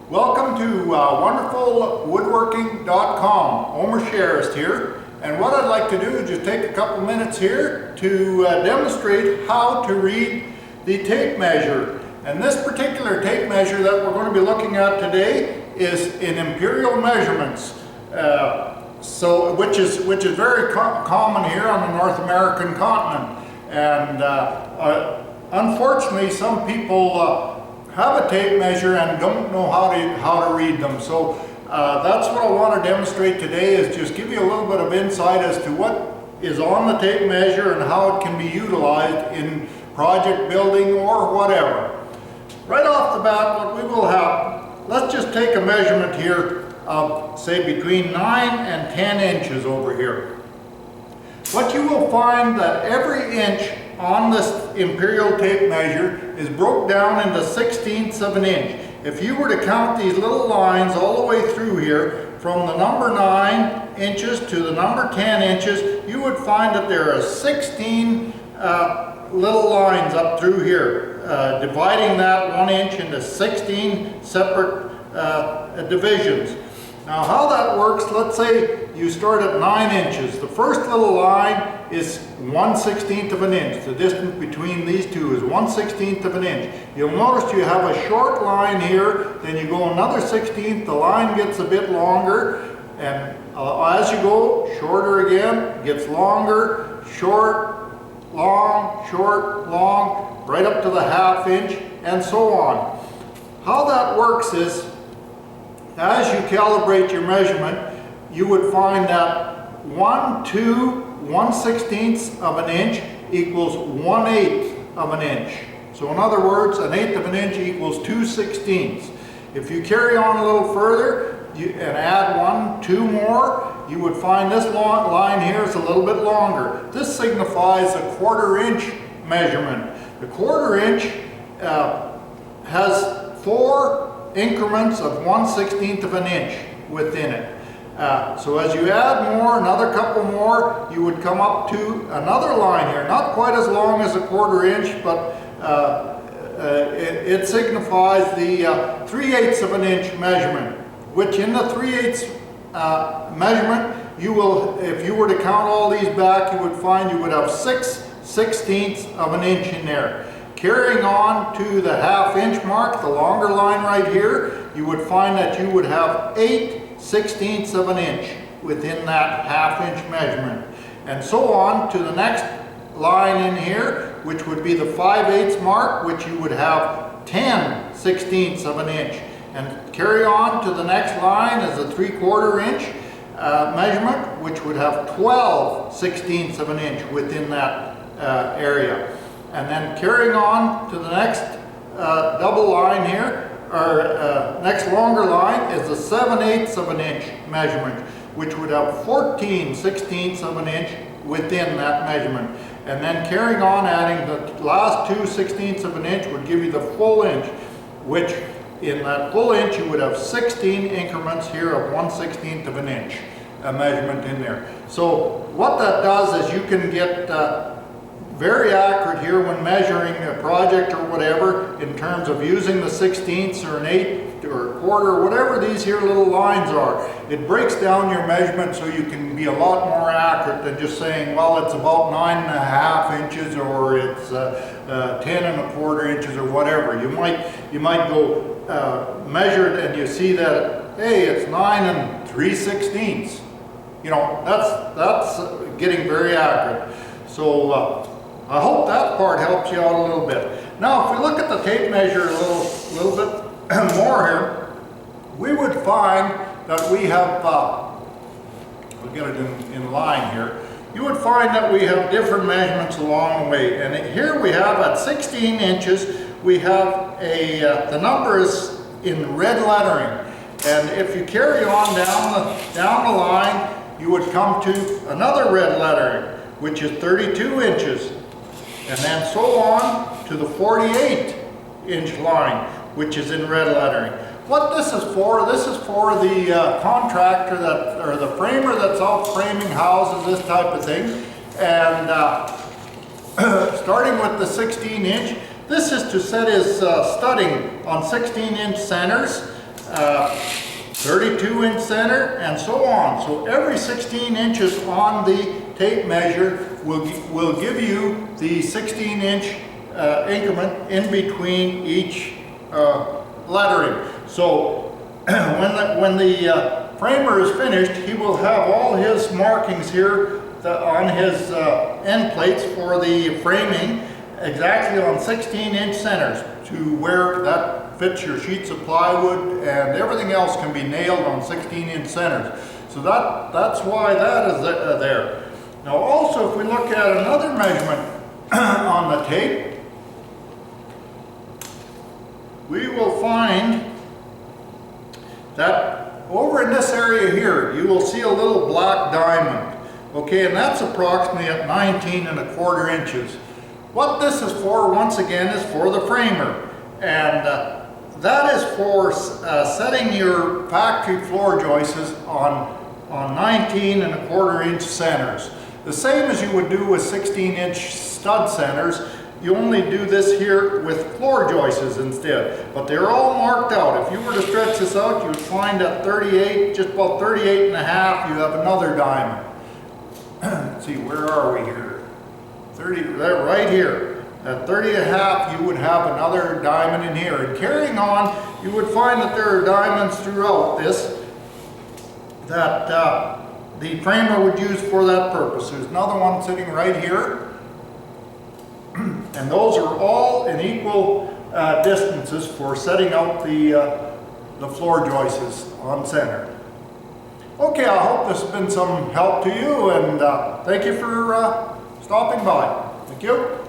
Welcome to wonderfulwoodworking.com. Omer Sherrist here, and what I'd like to do is just take a couple minutes here to demonstrate how to read the tape measure. And this particular tape measure that we're going to be looking at today is in imperial measurements, which is very common here on the North American continent. And unfortunately, some people have a tape measure and don't know how to read them. So that's what I want to demonstrate today, is just give you a little bit of insight as to what is on the tape measure and how it can be utilized in project building or whatever. Right off the bat, what we will have, let's just take a measurement here of, say, between 9 and 10 inches over here. What you will find that every inch on this imperial tape measure is broke down into 1/16ths of an inch. If you were to count these little lines all the way through here, from the number 9 inches to the number 10 inches, you would find that there are 16 little lines up through here, dividing that 1 inch into 16 separate divisions. Now how that works, let's say you start at 9 inches. The first little line is 1/16th of an inch. The distance between these two is 1/16th of an inch. You'll notice you have a short line here, then you go another 16th, the line gets a bit longer, and as you go, shorter again, gets longer, short, long, right up to the 1/2 inch, and so on. How that works is, as you calibrate your measurement, you would find that 1/16ths of an inch equals 1/8 of an inch. So in other words, 1/8 of an inch equals 2/16ths. If you carry on a little further and add 1, 2 more, you would find this line here is a little bit longer. This signifies a 1/4 inch measurement. The 1/4 inch has 4 increments of 1/16th of an inch within it. So as you add more, another couple more, you would come up to another line here, not quite as long as a 1/4 inch, but it signifies the 3/8 of an inch measurement, which in the 3/8 measurement, you will, if you were to count all these back, you would find you would have 6/16ths of an inch in there. Carrying on to the 1/2 inch mark, the longer line right here, you would find that you would have 8/16ths of an inch within that 1/2 inch measurement. And so on to the next line in here, which would be the 5/8 mark, which you would have 10/16ths of an inch. And carry on to the next line as a 3/4 inch measurement, which would have 12/16ths of an inch within that area. And then carrying on to the next double line here, or next longer line, is the 7/8 of an inch measurement, which would have 14/16ths of an inch within that measurement. And then carrying on, adding the last 2/16ths of an inch would give you the full inch, which in that full inch you would have 16 increments here of 1/16th of an inch measurement in there. So what that does is you can get very accurate here when measuring a project or whatever, in terms of using the 16ths or an 1/8 or a 1/4, whatever these here little lines are. It breaks down your measurement so you can be a lot more accurate than just saying, well, it's about 9.5 inches or it's 10.25 inches or whatever. You might go measure it and you see that, hey, it's 9 3/16. You know, that's getting very accurate. So I hope that part helps you out a little bit. Now, if we look at the tape measure a little bit more here, we would find that we have, we'll get it in line here, you would find that we have different measurements along the way. And here we have at 16 inches, we have the number is in red lettering. And if you carry on down the line, you would come to another red lettering, which is 32 inches. And then so on to the 48 inch line, which is in red lettering. What this is for the contractor or the framer that's out framing houses, this type of thing. And starting with the 16 inch, this is to set his studding on 16 inch centers. 32-inch center, and so on. So every 16 inches on the tape measure will give you the 16-inch increment in between each lettering. So when the framer is finished, he will have all his markings here on his end plates for the framing exactly on 16-inch centers to where that fits your sheets of plywood, and everything else can be nailed on 16-inch centers. So that's why that is there. Now also, if we look at another measurement on the tape, we will find that over in this area here, you will see a little black diamond. Okay, and that's approximately at 19¼ inches. What this is for, once again, is for the framer. And that is for setting your factory floor joists on 19¼ inch centers. The same as you would do with 16-inch stud centers. You only do this here with floor joists instead, but they're all marked out. If you were to stretch this out, you would find at 38, just about 38 and a half, you have another diamond. Let's see, where are we here? 30, right here. At 30 and a half, you would have another diamond in here. And carrying on, you would find that there are diamonds throughout this that the framer would use for that purpose. There's another one sitting right here. And those are all in equal distances for setting out the floor joists on center. Okay, I hope this has been some help to you, and thank you for stopping by. Thank you.